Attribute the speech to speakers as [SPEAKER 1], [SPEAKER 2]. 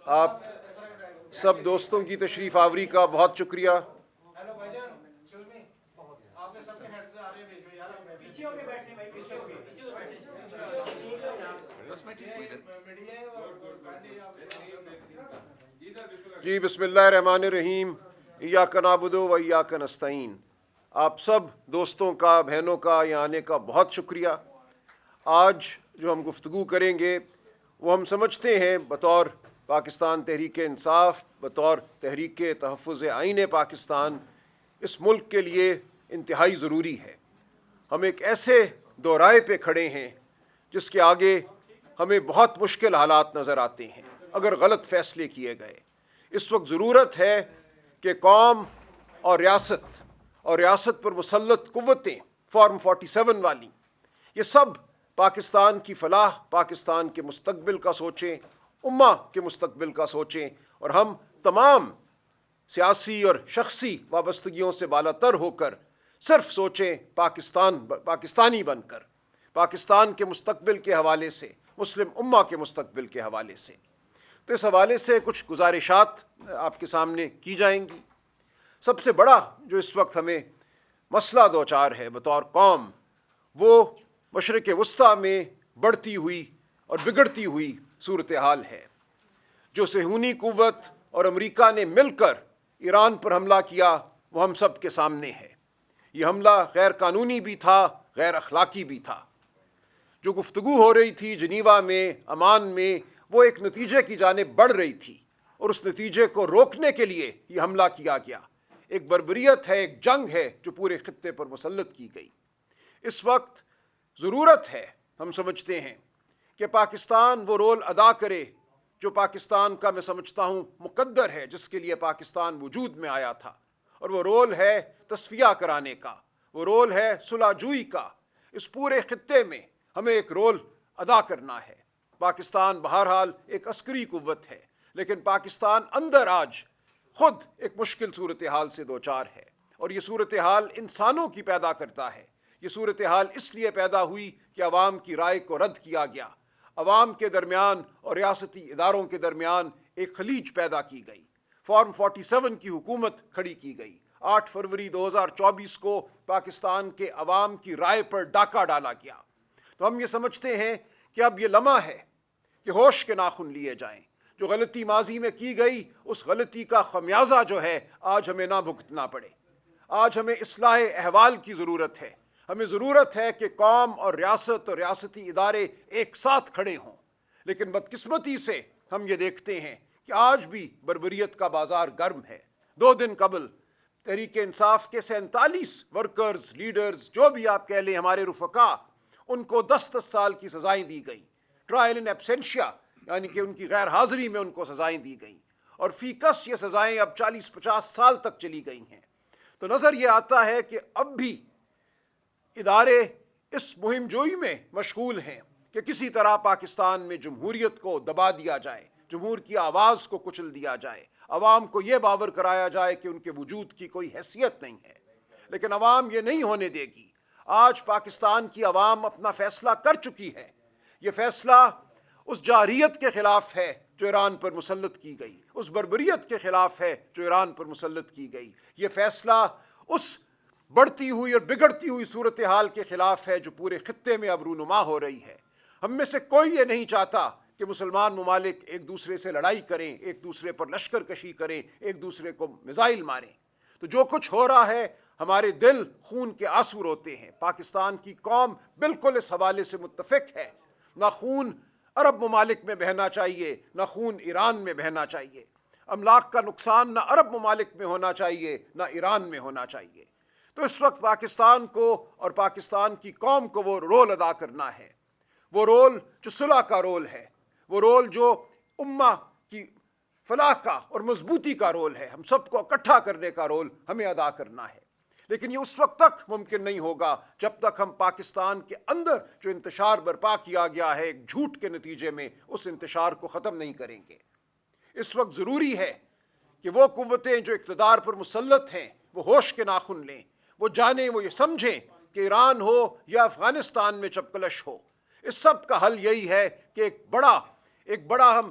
[SPEAKER 1] آپ سب دوستوں کی تشریف آوری کا بہت شکریہ۔ جی بسم اللہ الرحمن الرحیم، ایاک نعبد و ایاک نستعین۔ آپ سب دوستوں کا، بہنوں کا یہاں آنے کا بہت شکریہ۔ آج جو ہم گفتگو کریں گے وہ ہم سمجھتے ہیں بطور پاکستان تحریک انصاف، بطور تحریک تحفظ آئین پاکستان، اس ملک کے لیے انتہائی ضروری ہے۔ ہم ایک ایسے دورائے پہ کھڑے ہیں جس کے آگے ہمیں بہت مشکل حالات نظر آتے ہیں اگر غلط فیصلے کیے گئے۔ اس وقت ضرورت ہے کہ قوم اور ریاست پر مسلط قوتیں، فارم 47 والی، یہ سب پاکستان کی فلاح، پاکستان کے مستقبل کا سوچیں، امہ کے مستقبل کا سوچیں، اور ہم تمام سیاسی اور شخصی وابستگیوں سے بالاتر ہو کر صرف سوچیں پاکستانی بن کر، پاکستان کے مستقبل کے حوالے سے، مسلم امہ کے مستقبل کے حوالے سے۔ تو اس حوالے سے کچھ گزارشات آپ کے سامنے کی جائیں گی۔ سب سے بڑا جو اس وقت ہمیں مسئلہ دوچار ہے بطور قوم، وہ مشرق وسطیٰ میں بڑھتی ہوئی اور بگڑتی ہوئی صورتحال ہے۔ جو صہیونی قوت اور امریکہ نے مل کر ایران پر حملہ کیا وہ ہم سب کے سامنے ہے۔ یہ حملہ غیر قانونی بھی تھا، غیر اخلاقی بھی تھا۔ جو گفتگو ہو رہی تھی جنیوا میں، امان میں، وہ ایک نتیجے کی جانب بڑھ رہی تھی، اور اس نتیجے کو روکنے کے لیے یہ حملہ کیا گیا۔ ایک بربریت ہے، ایک جنگ ہے جو پورے خطے پر مسلط کی گئی۔ اس وقت ضرورت ہے، ہم سمجھتے ہیں، کہ پاکستان وہ رول ادا کرے جو پاکستان کا میں سمجھتا ہوں مقدر ہے، جس کے لیے پاکستان وجود میں آیا تھا، اور وہ رول ہے تصفیہ کرانے کا، وہ رول ہے صلح جوئی کا۔ اس پورے خطے میں ہمیں ایک رول ادا کرنا ہے۔ پاکستان بہرحال ایک عسکری قوت ہے، لیکن پاکستان اندر آج خود ایک مشکل صورتحال سے دوچار ہے، اور یہ صورتحال انسانوں کی پیدا کرتا ہے۔ یہ صورتحال اس لیے پیدا ہوئی کہ عوام کی رائے کو رد کیا گیا، عوام کے درمیان اور ریاستی اداروں کے درمیان ایک خلیج پیدا کی گئی، فارم 47 کی حکومت کھڑی کی گئی۔ 8 فروری 2024 کو پاکستان کے عوام کی رائے پر ڈاکہ ڈالا گیا۔ تو ہم یہ سمجھتے ہیں کہ اب یہ لمحہ ہے کہ ہوش کے ناخن لیے جائیں۔ جو غلطی ماضی میں کی گئی، اس غلطی کا خمیازہ جو ہے آج ہمیں نہ بھگتنا پڑے۔ آج ہمیں اصلاح احوال کی ضرورت ہے۔ ہمیں ضرورت ہے کہ قوم اور ریاستی ادارے ایک ساتھ کھڑے ہوں، لیکن بدقسمتی سے ہم یہ دیکھتے ہیں کہ آج بھی بربریت کا بازار گرم ہے۔ 2 دن قبل تحریک انصاف کے 47 ورکرز، لیڈرز، جو بھی آپ کہہ لیں، ہمارے رفقا، ان کو 10 سال کی سزائیں دی گئیں۔ ٹرائل ان ایبسینشیا، یعنی کہ ان کی غیر حاضری میں ان کو سزائیں دی گئیں، اور فی کس یہ سزائیں اب 40-50 سال تک چلی گئی ہیں۔ تو نظر یہ آتا ہے کہ اب بھی ادارے اس مہم جوئی میں مشغول ہیں کہ کسی طرح پاکستان میں جمہوریت کو دبا دیا جائے، جمہور کی آواز کو کچل دیا جائے، عوام کو یہ باور کرایا جائے کہ ان کے وجود کی کوئی حیثیت نہیں ہے۔ لیکن عوام یہ نہیں ہونے دے گی۔ آج پاکستان کی عوام اپنا فیصلہ کر چکی ہے۔ یہ فیصلہ اس جارحیت کے خلاف ہے جو ایران پر مسلط کی گئی، اس بربریت کے خلاف ہے جو ایران پر مسلط کی گئی۔ یہ فیصلہ اس بڑھتی ہوئی اور بگڑتی ہوئی صورتحال کے خلاف ہے جو پورے خطے میں اب رونما ہو رہی ہے۔ ہم میں سے کوئی یہ نہیں چاہتا کہ مسلمان ممالک ایک دوسرے سے لڑائی کریں، ایک دوسرے پر لشکر کشی کریں، ایک دوسرے کو میزائل ماریں۔ تو جو کچھ ہو رہا ہے، ہمارے دل خون کے آنسو روتے ہیں۔ پاکستان کی قوم بالکل اس حوالے سے متفق ہے۔ نہ خون عرب ممالک میں بہنا چاہیے، نہ خون ایران میں بہنا چاہیے۔ املاک کا نقصان نہ عرب ممالک میں ہونا چاہیے، نہ ایران میں ہونا چاہیے۔ تو اس وقت پاکستان کو اور پاکستان کی قوم کو وہ رول ادا کرنا ہے، وہ رول جو صلح کا رول ہے، وہ رول جو امہ کی فلاح کا اور مضبوطی کا رول ہے، ہم سب کو اکٹھا کرنے کا رول ہمیں ادا کرنا ہے۔ لیکن یہ اس وقت تک ممکن نہیں ہوگا جب تک ہم پاکستان کے اندر جو انتشار برپا کیا گیا ہے ایک جھوٹ کے نتیجے میں، اس انتشار کو ختم نہیں کریں گے۔ اس وقت ضروری ہے کہ وہ قوتیں جو اقتدار پر مسلط ہیں وہ ہوش کے ناخن لیں، وہ جانیں، وہ یہ سمجھیں کہ ایران ہو یا افغانستان میں چپکلش ہو، اس سب کا حل یہی ہے کہ ایک بڑا ہم